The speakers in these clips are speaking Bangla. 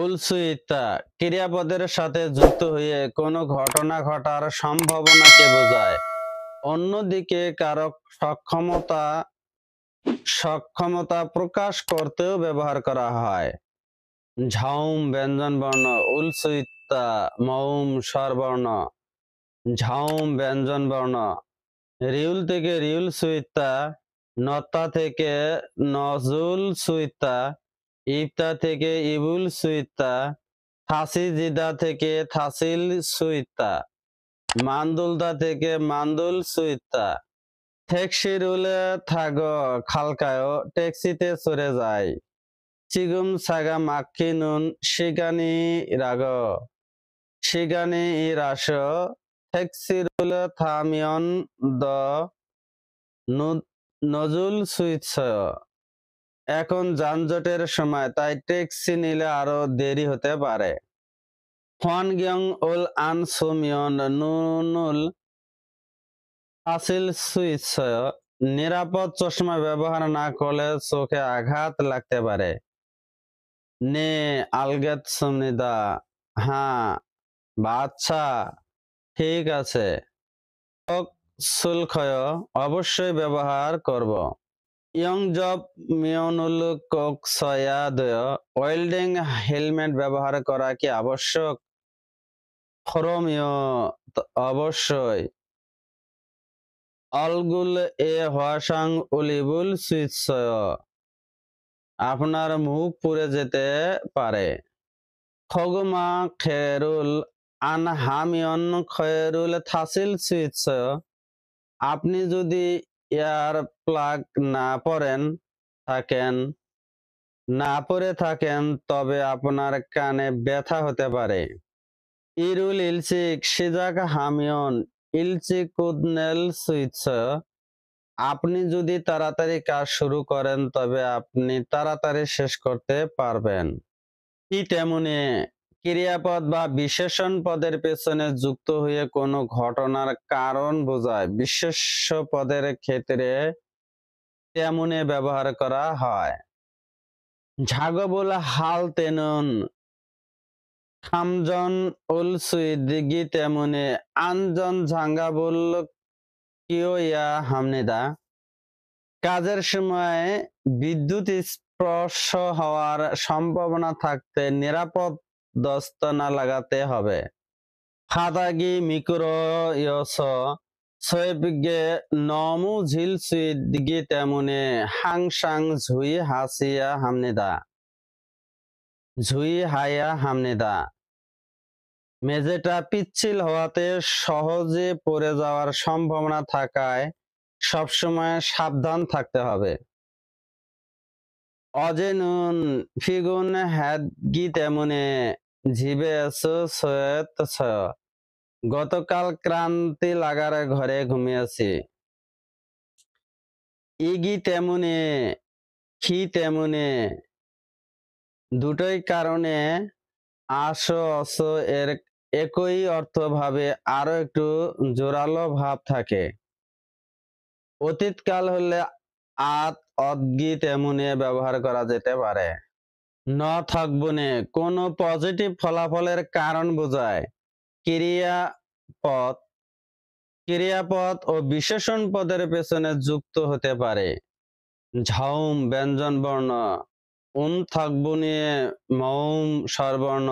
উল্সুইতা ক্রিয়াপদের সাথে যুক্ত হয়ে কোনো ঘটনা ঘটার সম্ভাবনাকে বোঝায়। অন্যদিকে কারক সক্ষমতা সক্ষমতা প্রকাশ করতেও ব্যবহার করা হয়। ঝাউম ব্যঞ্জনবর্ণ, উল্সুইতা মৌম স্বরবর্ণ। ঝাউম ব্যঞ্জনবর্ণ। রিউল থেকে রিউল সুইতা, নত্তা থেকে নজুল সুইতা, ইফতা থেকে ইবুল সুইতা, থাসিজিদা থেকে থাসিল সুইতা, মান্দুলদা থেকে মান্দুল সুইতা। থেকসিরুলে থাগ খালকায় ট্যাক্সিতে চড়ে যায়। চিগুম সাগা মাক্ষি নুন শিগানি রাগ শিগানি রাস থেকসিরুল থামিয়ন দ নজুল সুইৎস। এখন যানজটের সময়, তাই ট্যাক্সি নিলে আরো দেরি হতে পারে। ফনগিয়ং উল আন সুমিয়ন নুনুল আসিল সুইৎস। নিরাপদ চশমা ব্যবহার না করলে চোখে আঘাত লাগতে পারে। নে আলগেত সুমনিদা, হ্যাঁ বা আচ্ছা, ঠিক আছে। শুল্কয় অবশ্যই ব্যবহার করব। ইয়ং জব মিয়নুল কক সয়াদয় ওয়েল্ডিং হেলমেট ব্যবহার করা কি আবশ্যক? খরমীয় অবশ্যই। অলগুল এ হওয়াসাং উলিবুল সুইৎস। আপনার মুখ পুড়ে যেতে পারে। খগমা খেরুল আনহামিয়ন খয়রুল থাসিল সুইৎস। আপনি যদি এয়ার প্লাগ না পরে থাকেন তবে আপনার কানে ব্যথা হতে পারে। ইরুল ইলচিক সিজাক হামিয়ন ইলচিক কুদনেল সুইৎস। আপনি যদি তাড়াতাড়ি কাজ শুরু করেন তবে আপনি তাড়াতাড়ি শেষ করতে পারবেন। কি তেমনি ক্রিয়াপদ বা বিশেষণ পদের পেছনে যুক্ত হয়ে কোনো ঘটনার কারণ বোঝায়। বিশেষ্য পদের ক্ষেত্রে তেমনি ব্যবহার করা হয়। ঝাগবুল হাল তেনুন খামজন উল সুইদিগি তেমনি আনজন ঝাঙ্গাবুল কিও ইয়া হামনিদা। কাজের সময় বিদ্যুৎ স্পর্শ হওয়ার সম্ভাবনা থাকতে নিরাপদ দস্তানা লাগাতে হবে। ফাদাগি মিক্রো ইয়স সোয়েবগে নমু ঝিল সুইদগি তেমনি হাংসাং ঝুই হাসিয়া হামনিদা। ঝুই হাইয়া হামনিদা। মেঝেটা পিচ্ছিল হওয়াতে সহজে পড়ে যাওয়ার সম্ভাবনা থাকায় সবসময় সাবধান থাকতে হবে। অজেনুন ফিগুন হ্যাদগি তেমনে ঝিবে সয়েত। গতকাল ক্রান্তি লাগার ঘরে ঘুমিয়েছি। ইগি তেমনে খি তেমনে দুটোই কারণে আসো অসো এর একই অর্থভাবে আরো একটু জোরালো ভাব থাকে। অতীতকাল হলে আত অদ্গি তেমনি ব্যবহার করা যেতে পারে। ন থাকবনে কোনো পজিটিভ ফলাফলের কারণ বোঝায়। ক্রিয়াপদ ও বিশেষণ পদের পেছনে যুক্ত হতে পারে। ঝাউম ব্যঞ্জন বর্ণ, থাকবনে মৌম স্বরবর্ণ,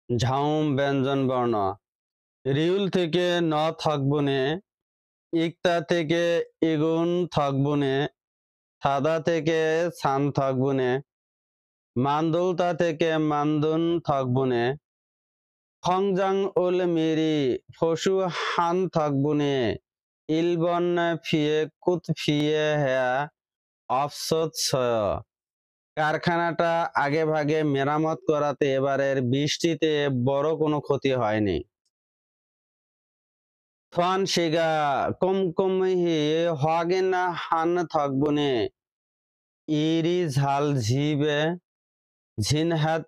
ঝাউম ব্যঞ্জন বর্ণ। রিউল থেকে ন থাকবনে, ইকতা থেকে ইগুন থাকবনে, থাদা থেকে সান থাকবনে, মান্দুলতা থেকে মান্দুন থাকবনে। খংজাং উল মিরি ফসু হান থাকবনে, ইলবন ফিয়ে কুত ফিয়ে হ্যা অফসত ছয়। কারখানাটা আগে ভাগে মেরামত করাতে এবারের বৃষ্টিতে বড় কোনো ক্ষতি হয়নি। থন শিগা কুমকুমহি হাগেন হান থাকবনে, ইরি ঝাল ঝিবে ঝিনহাত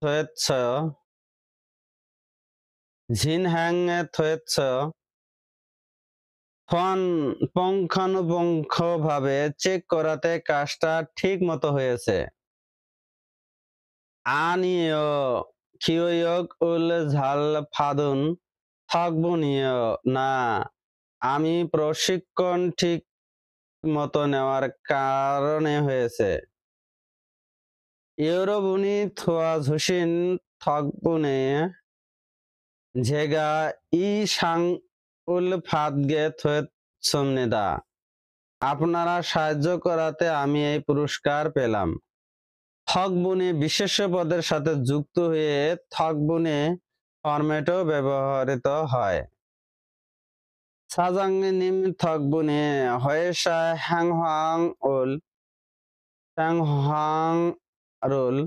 থয়েছ ঝিনহ্যাং থয়েছ। ফন পুঙ্খানুপুঙ্খভাবে চেক করাতে কাজটা ঠিক মতো হয়েছে। আনিও খিওয়ক উল ঝাল ফাদুন থকবুনিও না আমি প্রশিক্ষণ ঠিক মতো নেওয়ার কারণে হয়েছে। ইউরোবুনি থোয়া ঝুসিন থকবুনে ঝেগা ই সাং উল ফাদগে থয়েত সমনিদা আপনারা সাহায্য করাতে আমি এই পুরস্কার পেলাম। থকবুনে বিশেষ্য পদের সাথে যুক্ত হয়ে থকবুনে ফরম্যাটেও ব্যবহৃত হয়। সাজাংনি নিম থকবুনে হয়েসা হ্যাংহাং উল হ্যাংহাং রুল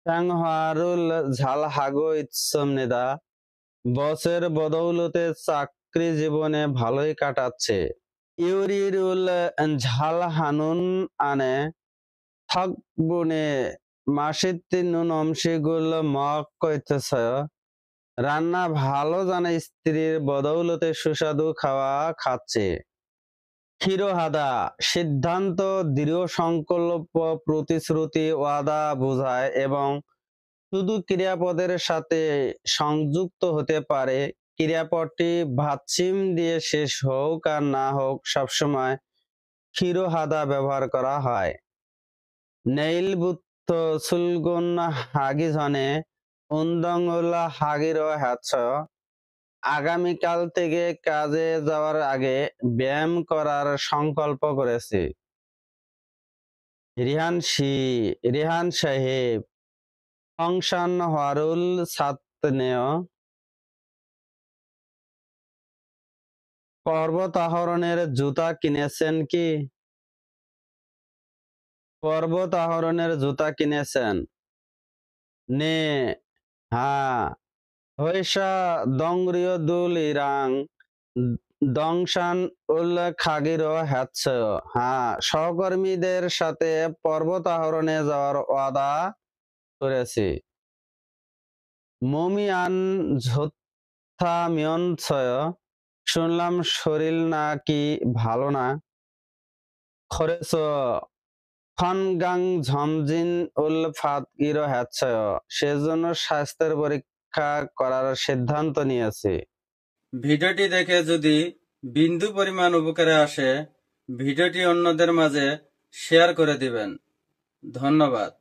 হ্যাংহারুল ঝাল হাগো ইৎসমনিদা বসের বদৌলতে চাকরি জীবনে ভালোই কাটাচ্ছে। ইউরিরুল ঝাল হানুন আনে থকবুনে মাসিত্তি নুন অমশিগুল মক কইতেছে রান্না ভালো জানে স্ত্রীর বদৌলতে সুস্বাদু খাওয়া খাচ্ছে। ক্ষীরহাদা সিদ্ধান্ত দৃঢ় সংকল্প প্রতিশ্রুতি ওয়াদা বোঝায় এবং শুধু ক্রিয়াপদের সাথে সংযুক্ত হতে পারে। ক্রিয়াপদটি ভাচ্ছিম দিয়ে শেষ হোক আর না হোক সবসময় ক্ষীরহাদা ব্যবহার করা হয়। নেইল বুত্ত সুলগুন হাগিঝনে উন্দংলা হাগির হ্যাচ আগামীকাল থেকে কাজে যাওয়ার আগে ব্যায়াম করার সংকল্প করেছি। রিহান সাহেব ফংশন হারুল সাতনেয় পর্বত আরোহণের জুতা কিনেছেন কি? পর্বত আরোহণের জুতা কিনেছেন? নে হ্যাঁ হইসা দংরিয় দুল ইরাং দংশান উল খাগির হ্যাচ হ্যাঁ সহকর্মীদের সাথে পর্বত আরোহণে যাওয়ার ওয়াদা করেছি। মমিয়ান ঝোথা মিয়নছয় শুনলাম শরীর নাকি ভালো না। খরেছ খনগাং ঝমজিন উল ফাতগির হ্যাচ্ছয় সেজন্য স্বাস্থ্যের পরীক্ষা করার সিদ্ধান্ত নিয়েছি। ভিডিওটি দেখে যদি বিন্দু পরিমাণ উপকারে আসে ভিডিওটি অন্যদের মাঝে শেয়ার করে দিবেন। ধন্যবাদ।